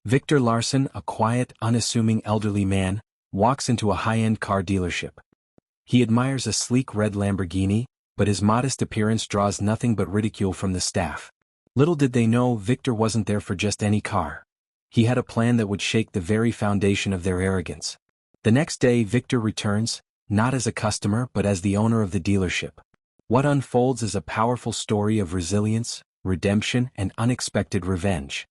Victor Larson, a quiet, unassuming elderly man, walks into a high-end car dealership. He admires a sleek red Lamborghini, but his modest appearance draws nothing but ridicule from the staff. Little did they know Victor wasn't there for just any car. He had a plan that would shake the very foundation of their arrogance. The next day Victor returns, not as a customer but as the owner of the dealership. What unfolds is a powerful story of resilience, redemption, and unexpected revenge.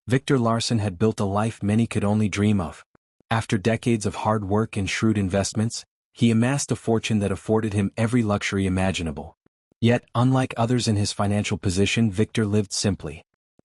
Victor Larson had built a life many could only dream of. After decades of hard work and shrewd investments, he amassed a fortune that afforded him every luxury imaginable. Yet, unlike others in his financial position, Victor lived simply.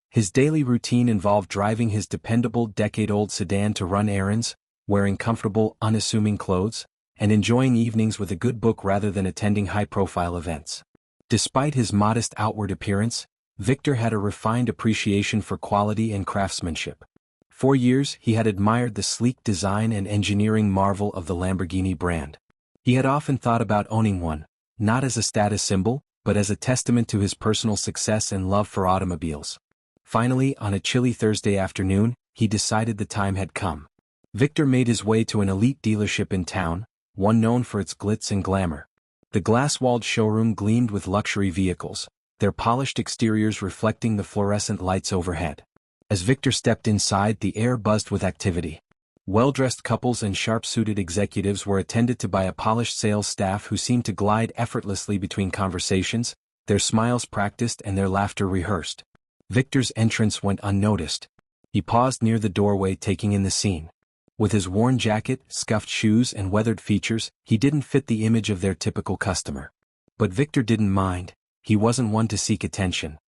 His daily routine involved driving his dependable decade-old sedan to run errands, wearing comfortable, unassuming clothes, and enjoying evenings with a good book rather than attending high-profile events. Despite his modest outward appearance, Victor had a refined appreciation for quality and craftsmanship. For years he had admired the sleek design and engineering marvel of the Lamborghini brand. He had often thought about owning one, not as a status symbol, but as a testament to his personal success and love for automobiles. Finally, on a chilly Thursday afternoon, he decided the time had come. Victor made his way to an elite dealership in town, one known for its glitz and glamour. The glass-walled showroom gleamed with luxury vehicles, their polished exteriors reflecting the fluorescent lights overhead. As Victor stepped inside, the air buzzed with activity. Well-dressed couples and sharp-suited executives were attended to by a polished sales staff who seemed to glide effortlessly between conversations, their smiles practiced and their laughter rehearsed. Victor's entrance went unnoticed. He paused near the doorway, taking in the scene. With his worn jacket, scuffed shoes, and weathered features, he didn't fit the image of their typical customer. But Victor didn't mind. He wasn't one to seek attention.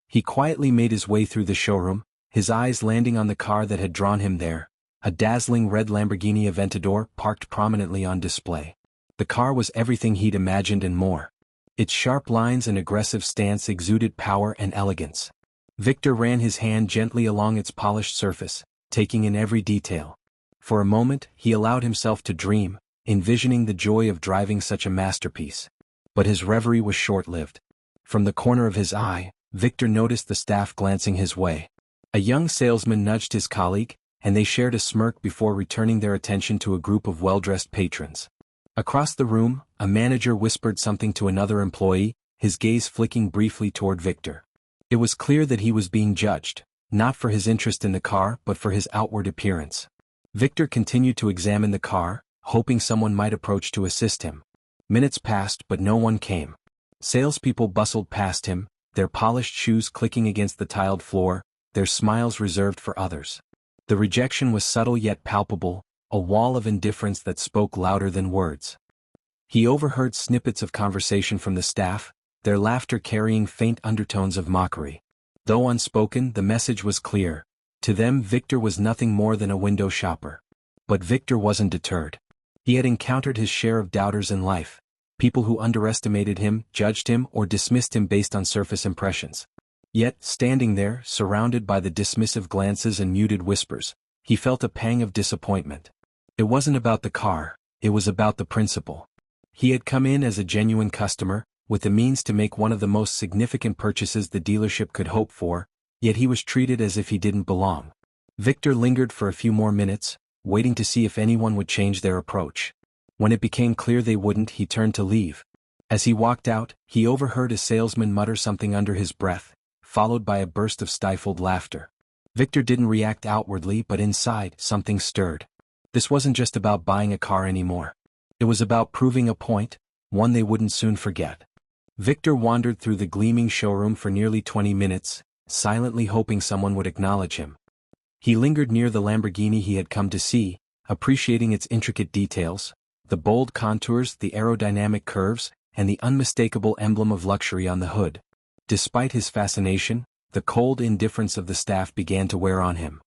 He quietly made his way through the showroom, his eyes landing on the car that had drawn him there, a dazzling red Lamborghini Aventador parked prominently on display. The car was everything he'd imagined and more. Its sharp lines and aggressive stance exuded power and elegance. Victor ran his hand gently along its polished surface, taking in every detail. For a moment, he allowed himself to dream, envisioning the joy of driving such a masterpiece. But his reverie was short-lived. From the corner of his eye, Victor noticed the staff glancing his way. A young salesman nudged his colleague, and they shared a smirk before returning their attention to a group of well-dressed patrons. Across the room, a manager whispered something to another employee, his gaze flicking briefly toward Victor. It was clear that he was being judged, not for his interest in the car but for his outward appearance. Victor continued to examine the car, hoping someone might approach to assist him. Minutes passed but no one came. Salespeople bustled past him, their polished shoes clicking against the tiled floor, their smiles reserved for others. The rejection was subtle yet palpable, a wall of indifference that spoke louder than words. He overheard snippets of conversation from the staff, their laughter carrying faint undertones of mockery. Though unspoken, the message was clear. To them, Victor was nothing more than a window shopper. But Victor wasn't deterred. He had encountered his share of doubters in life, people who underestimated him, judged him, or dismissed him based on surface impressions. Yet, standing there, surrounded by the dismissive glances and muted whispers, he felt a pang of disappointment. It wasn't about the car, it was about the principle. He had come in as a genuine customer, with the means to make one of the most significant purchases the dealership could hope for, yet he was treated as if he didn't belong. Victor lingered for a few more minutes, waiting to see if anyone would change their approach. When it became clear they wouldn't, he turned to leave. As he walked out, he overheard a salesman mutter something under his breath, followed by a burst of stifled laughter. Victor didn't react outwardly, but inside, something stirred. This wasn't just about buying a car anymore. It was about proving a point, one they wouldn't soon forget. Victor wandered through the gleaming showroom for nearly 20 minutes, silently hoping someone would acknowledge him. He lingered near the Lamborghini he had come to see, appreciating its intricate details, the bold contours, the aerodynamic curves, and the unmistakable emblem of luxury on the hood. Despite his fascination, the cold indifference of the staff began to wear on him.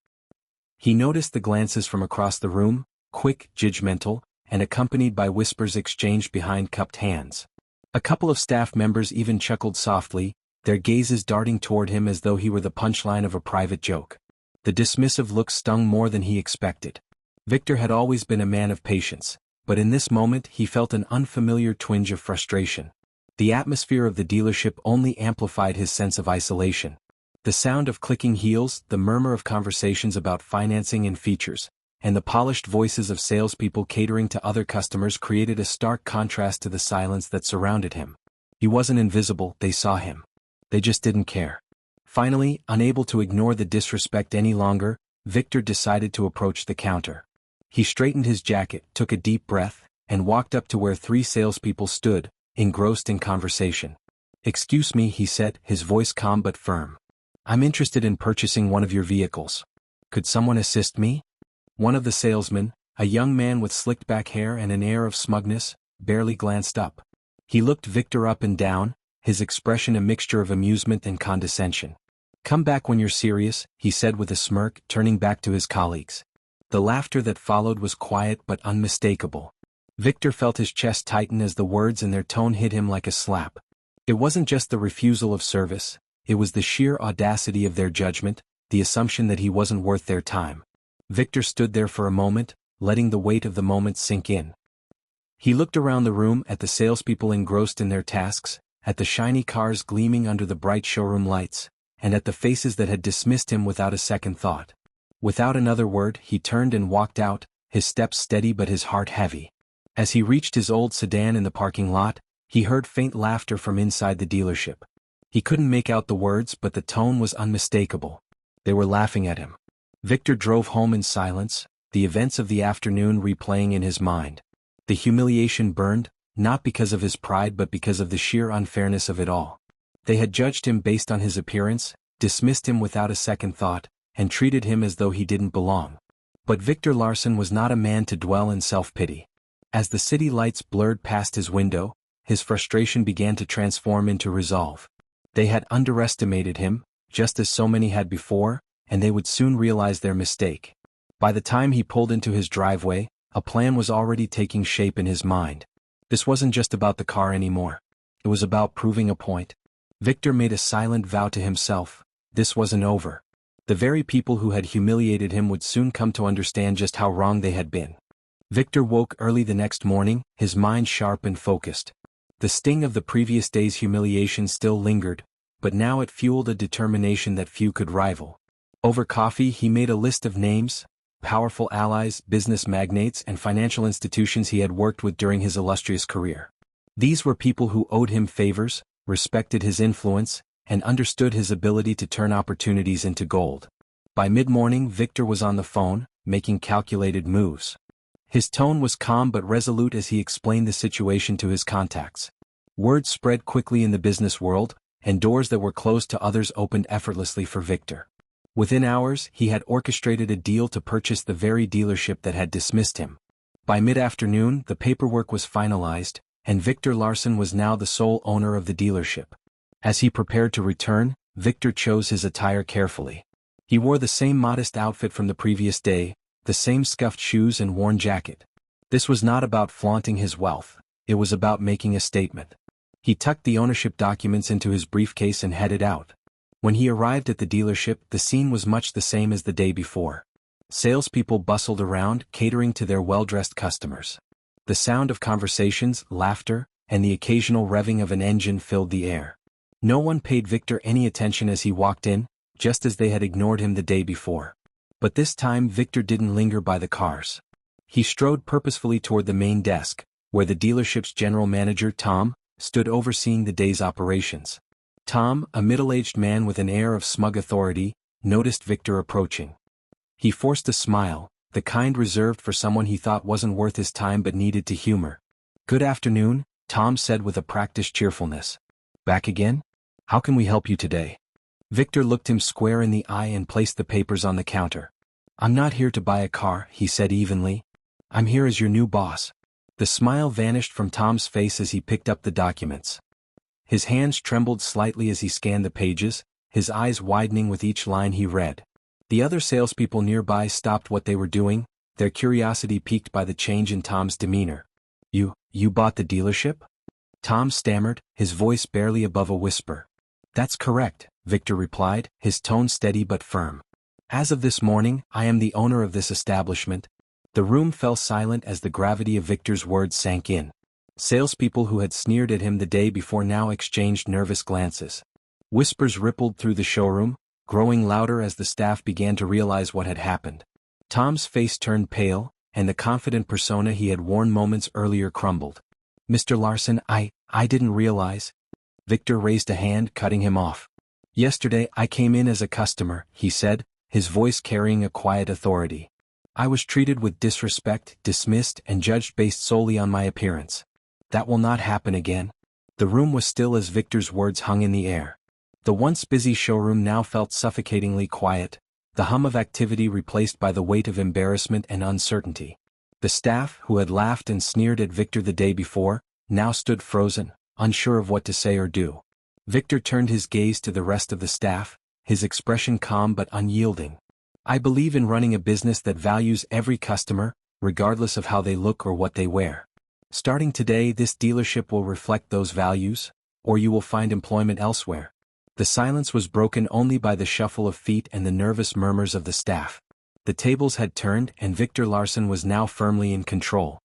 He noticed the glances from across the room, quick, judgmental, and accompanied by whispers exchanged behind cupped hands. A couple of staff members even chuckled softly, their gazes darting toward him as though he were the punchline of a private joke. The dismissive look stung more than he expected. Victor had always been a man of patience, but in this moment he felt an unfamiliar twinge of frustration. The atmosphere of the dealership only amplified his sense of isolation. The sound of clicking heels, the murmur of conversations about financing and features, and the polished voices of salespeople catering to other customers created a stark contrast to the silence that surrounded him. He wasn't invisible, they saw him. They just didn't care. Finally, unable to ignore the disrespect any longer, Victor decided to approach the counter. He straightened his jacket, took a deep breath, and walked up to where 3 salespeople stood, engrossed in conversation. "Excuse me," he said, his voice calm but firm. "I'm interested in purchasing one of your vehicles. Could someone assist me?" One of the salesmen, a young man with slicked back hair and an air of smugness, barely glanced up. He looked Victor up and down, his expression a mixture of amusement and condescension. "Come back when you're serious," he said with a smirk, turning back to his colleagues. The laughter that followed was quiet but unmistakable. Victor felt his chest tighten as the words and their tone hit him like a slap. It wasn't just the refusal of service, it was the sheer audacity of their judgment, the assumption that he wasn't worth their time. Victor stood there for a moment, letting the weight of the moment sink in. He looked around the room at the salespeople engrossed in their tasks, at the shiny cars gleaming under the bright showroom lights, and at the faces that had dismissed him without a second thought. Without another word, he turned and walked out, his steps steady but his heart heavy. As he reached his old sedan in the parking lot, he heard faint laughter from inside the dealership. He couldn't make out the words, but the tone was unmistakable. They were laughing at him. Victor drove home in silence, the events of the afternoon replaying in his mind. The humiliation burned, not because of his pride but because of the sheer unfairness of it all. They had judged him based on his appearance, dismissed him without a second thought, and treated him as though he didn't belong. But Victor Larson was not a man to dwell in self-pity. As the city lights blurred past his window, his frustration began to transform into resolve. They had underestimated him, just as so many had before, and they would soon realize their mistake. By the time he pulled into his driveway, a plan was already taking shape in his mind. This wasn't just about the car anymore. It was about proving a point. Victor made a silent vow to himself: this wasn't over. The very people who had humiliated him would soon come to understand just how wrong they had been. Victor woke early the next morning, his mind sharp and focused. The sting of the previous day's humiliation still lingered, but now it fueled a determination that few could rival. Over coffee he made a list of names, powerful allies, business magnates and financial institutions he had worked with during his illustrious career. These were people who owed him favors, respected his influence, and understood his ability to turn opportunities into gold. By mid-morning Victor was on the phone, making calculated moves. His tone was calm but resolute as he explained the situation to his contacts. Word spread quickly in the business world, and doors that were closed to others opened effortlessly for Victor. Within hours, he had orchestrated a deal to purchase the very dealership that had dismissed him. By mid-afternoon, the paperwork was finalized, and Victor Larson was now the sole owner of the dealership. As he prepared to return, Victor chose his attire carefully. He wore the same modest outfit from the previous day, the same scuffed shoes and worn jacket. This was not about flaunting his wealth, it was about making a statement. He tucked the ownership documents into his briefcase and headed out. When he arrived at the dealership, the scene was much the same as the day before. Salespeople bustled around, catering to their well-dressed customers. The sound of conversations, laughter, and the occasional revving of an engine filled the air. No one paid Victor any attention as he walked in, just as they had ignored him the day before. But this time Victor didn't linger by the cars. He strode purposefully toward the main desk, where the dealership's general manager, Tom, stood overseeing the day's operations. Tom, a middle-aged man with an air of smug authority, noticed Victor approaching. He forced a smile, the kind reserved for someone he thought wasn't worth his time but needed to humor. "Good afternoon," Tom said with a practiced cheerfulness. "Back again? How can we help you today?" Victor looked him square in the eye and placed the papers on the counter. "I'm not here to buy a car," he said evenly. "I'm here as your new boss." The smile vanished from Tom's face as he picked up the documents. His hands trembled slightly as he scanned the pages, his eyes widening with each line he read. The other salespeople nearby stopped what they were doing, their curiosity piqued by the change in Tom's demeanor. You bought the dealership?" Tom stammered, his voice barely above a whisper. "That's correct," Victor replied, his tone steady but firm. "As of this morning, I am the owner of this establishment." The room fell silent as the gravity of Victor's words sank in. Salespeople who had sneered at him the day before now exchanged nervous glances. Whispers rippled through the showroom, growing louder as the staff began to realize what had happened. Tom's face turned pale, and the confident persona he had worn moments earlier crumbled. "Mr. Larson, I didn't realize." Victor raised a hand, cutting him off. "Yesterday I came in as a customer," he said, his voice carrying a quiet authority. "I was treated with disrespect, dismissed, and judged based solely on my appearance. That will not happen again." The room was still as Victor's words hung in the air. The once busy showroom now felt suffocatingly quiet, the hum of activity replaced by the weight of embarrassment and uncertainty. The staff, who had laughed and sneered at Victor the day before, now stood frozen, unsure of what to say or do. Victor turned his gaze to the rest of the staff, his expression calm but unyielding. "I believe in running a business that values every customer, regardless of how they look or what they wear. Starting today, this dealership will reflect those values, or you will find employment elsewhere." The silence was broken only by the shuffle of feet and the nervous murmurs of the staff. The tables had turned and Victor Larson was now firmly in control.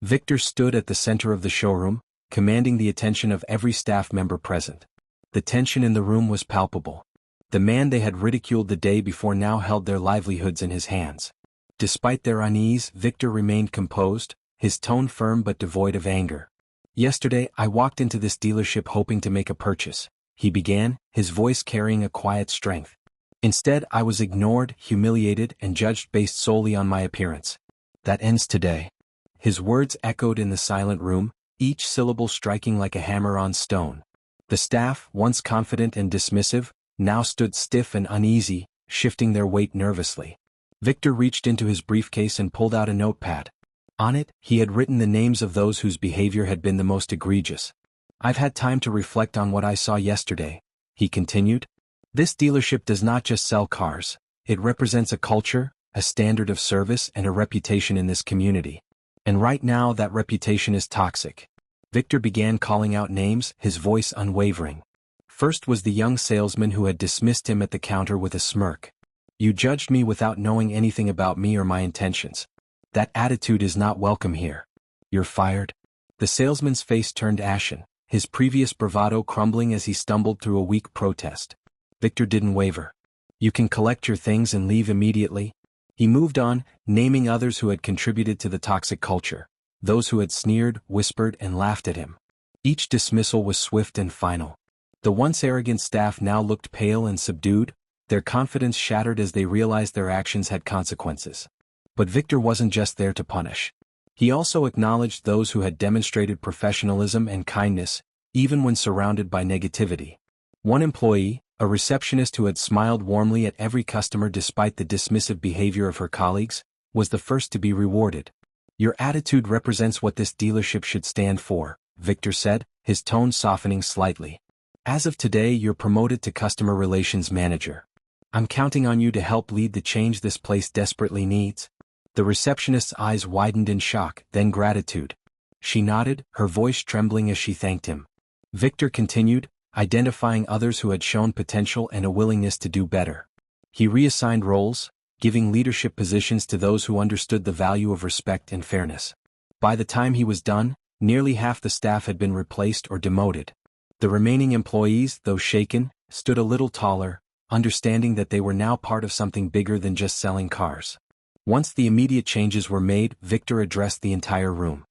Victor stood at the center of the showroom, commanding the attention of every staff member present. The tension in the room was palpable. The man they had ridiculed the day before now held their livelihoods in his hands. Despite their unease, Victor remained composed, his tone firm but devoid of anger. "Yesterday I walked into this dealership hoping to make a purchase," he began, his voice carrying a quiet strength. "Instead, I was ignored, humiliated, and judged based solely on my appearance. That ends today." His words echoed in the silent room, each syllable striking like a hammer on stone. The staff, once confident and dismissive, now stood stiff and uneasy, shifting their weight nervously. Victor reached into his briefcase and pulled out a notepad. On it, he had written the names of those whose behavior had been the most egregious. "I've had time to reflect on what I saw yesterday," he continued. "This dealership does not just sell cars, it represents a culture, a standard of service, and a reputation in this community. And right now that reputation is toxic." Victor began calling out names, his voice unwavering. First was the young salesman who had dismissed him at the counter with a smirk. "You judged me without knowing anything about me or my intentions. That attitude is not welcome here. You're fired." The salesman's face turned ashen, his previous bravado crumbling as he stumbled through a weak protest. Victor didn't waver. "You can collect your things and leave immediately." He moved on, naming others who had contributed to the toxic culture, those who had sneered, whispered, and laughed at him. Each dismissal was swift and final. The once arrogant staff now looked pale and subdued, their confidence shattered as they realized their actions had consequences. But Victor wasn't just there to punish. He also acknowledged those who had demonstrated professionalism and kindness, even when surrounded by negativity. One employee, a receptionist who had smiled warmly at every customer despite the dismissive behavior of her colleagues, was the first to be rewarded. "Your attitude represents what this dealership should stand for," Victor said, his tone softening slightly. "As of today, you're promoted to Customer Relations Manager. I'm counting on you to help lead the change this place desperately needs." The receptionist's eyes widened in shock, then gratitude. She nodded, her voice trembling as she thanked him. Victor continued, identifying others who had shown potential and a willingness to do better. He reassigned roles, giving leadership positions to those who understood the value of respect and fairness. By the time he was done, nearly half the staff had been replaced or demoted. The remaining employees, though shaken, stood a little taller, understanding that they were now part of something bigger than just selling cars. Once the immediate changes were made, Victor addressed the entire room.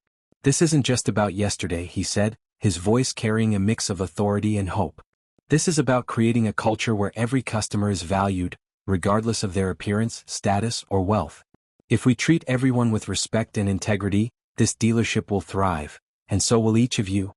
"This isn't just about yesterday," he said, his voice carrying a mix of authority and hope. "This is about creating a culture where every customer is valued, regardless of their appearance, status, or wealth. If we treat everyone with respect and integrity, this dealership will thrive, and so will each of you."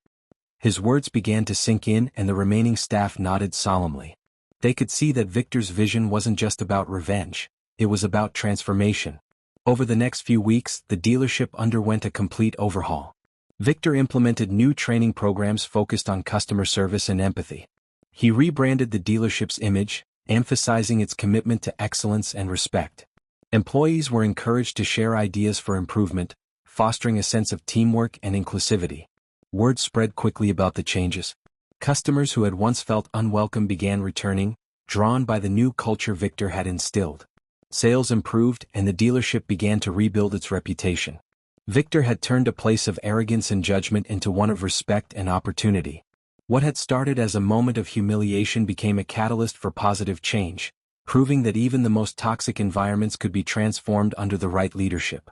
His words began to sink in and the remaining staff nodded solemnly. They could see that Victor's vision wasn't just about revenge, it was about transformation. Over the next few weeks, the dealership underwent a complete overhaul. Victor implemented new training programs focused on customer service and empathy. He rebranded the dealership's image, emphasizing its commitment to excellence and respect. Employees were encouraged to share ideas for improvement, fostering a sense of teamwork and inclusivity. Word spread quickly about the changes. Customers who had once felt unwelcome began returning, drawn by the new culture Victor had instilled. Sales improved and the dealership began to rebuild its reputation. Victor had turned a place of arrogance and judgment into one of respect and opportunity. What had started as a moment of humiliation became a catalyst for positive change, proving that even the most toxic environments could be transformed under the right leadership.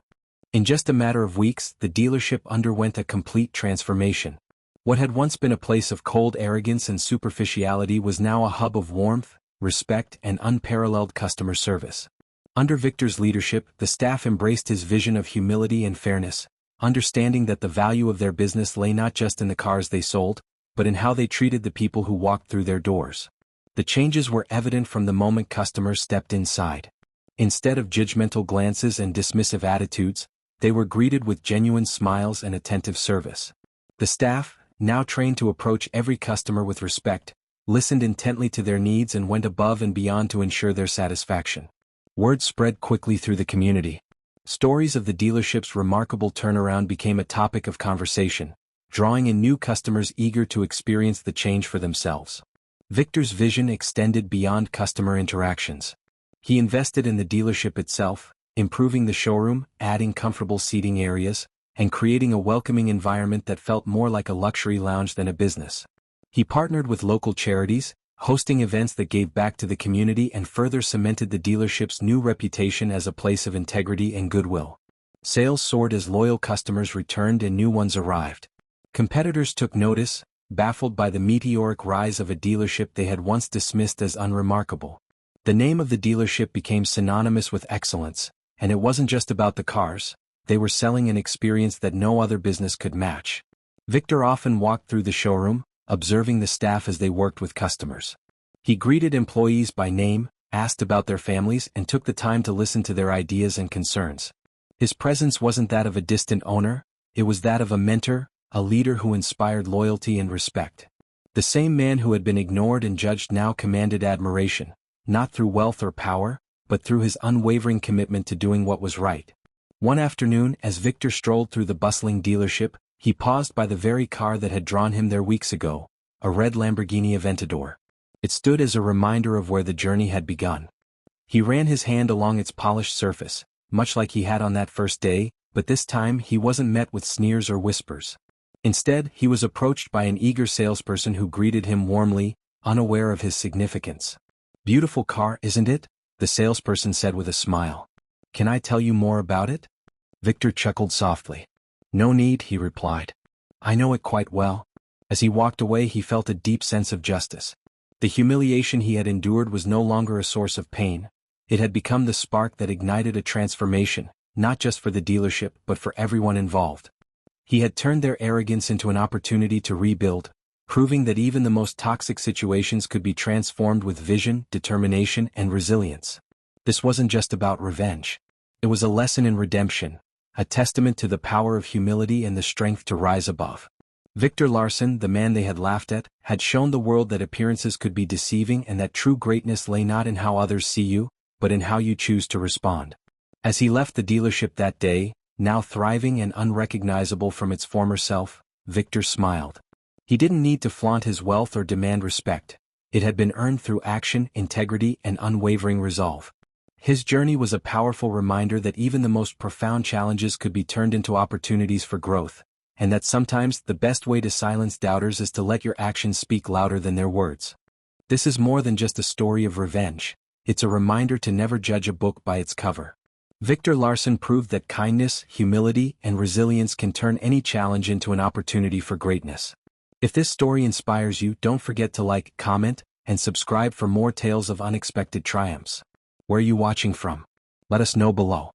In just a matter of weeks, the dealership underwent a complete transformation. What had once been a place of cold arrogance and superficiality was now a hub of warmth, respect, and unparalleled customer service. Under Victor's leadership, the staff embraced his vision of humility and fairness, understanding that the value of their business lay not just in the cars they sold, but in how they treated the people who walked through their doors. The changes were evident from the moment customers stepped inside. Instead of judgmental glances and dismissive attitudes, they were greeted with genuine smiles and attentive service. The staff, now trained to approach every customer with respect, listened intently to their needs and went above and beyond to ensure their satisfaction. Word spread quickly through the community. Stories of the dealership's remarkable turnaround became a topic of conversation, drawing in new customers eager to experience the change for themselves. Victor's vision extended beyond customer interactions. He invested in the dealership itself, improving the showroom, adding comfortable seating areas, and creating a welcoming environment that felt more like a luxury lounge than a business. He partnered with local charities, hosting events that gave back to the community and further cemented the dealership's new reputation as a place of integrity and goodwill. Sales soared as loyal customers returned and new ones arrived. Competitors took notice, baffled by the meteoric rise of a dealership they had once dismissed as unremarkable. The name of the dealership became synonymous with excellence, and it wasn't just about the cars, they were selling an experience that no other business could match. Victor often walked through the showroom, observing the staff as they worked with customers. He greeted employees by name, asked about their families, and took the time to listen to their ideas and concerns. His presence wasn't that of a distant owner, it was that of a mentor, a leader who inspired loyalty and respect. The same man who had been ignored and judged now commanded admiration, not through wealth or power, but through his unwavering commitment to doing what was right. One afternoon, as Victor strolled through the bustling dealership, he paused by the very car that had drawn him there weeks ago, a red Lamborghini Aventador. It stood as a reminder of where the journey had begun. He ran his hand along its polished surface, much like he had on that first day, but this time he wasn't met with sneers or whispers. Instead, he was approached by an eager salesperson who greeted him warmly, unaware of his significance. "Beautiful car, isn't it?" the salesperson said with a smile. "Can I tell you more about it?" Victor chuckled softly. "No need," he replied. "I know it quite well." As he walked away, he felt a deep sense of justice. The humiliation he had endured was no longer a source of pain. It had become the spark that ignited a transformation, not just for the dealership but for everyone involved. He had turned their arrogance into an opportunity to rebuild, proving that even the most toxic situations could be transformed with vision, determination, and resilience. This wasn't just about revenge. It was a lesson in redemption, a testament to the power of humility and the strength to rise above. Victor Larson, the man they had laughed at, had shown the world that appearances could be deceiving and that true greatness lay not in how others see you, but in how you choose to respond. As he left the dealership that day, now thriving and unrecognizable from its former self, Victor smiled. He didn't need to flaunt his wealth or demand respect. It had been earned through action, integrity, and unwavering resolve. His journey was a powerful reminder that even the most profound challenges could be turned into opportunities for growth, and that sometimes the best way to silence doubters is to let your actions speak louder than their words. This is more than just a story of revenge. It's a reminder to never judge a book by its cover. Victor Larson proved that kindness, humility, and resilience can turn any challenge into an opportunity for greatness. If this story inspires you, don't forget to like, comment, and subscribe for more tales of unexpected triumphs. Where are you watching from? Let us know below.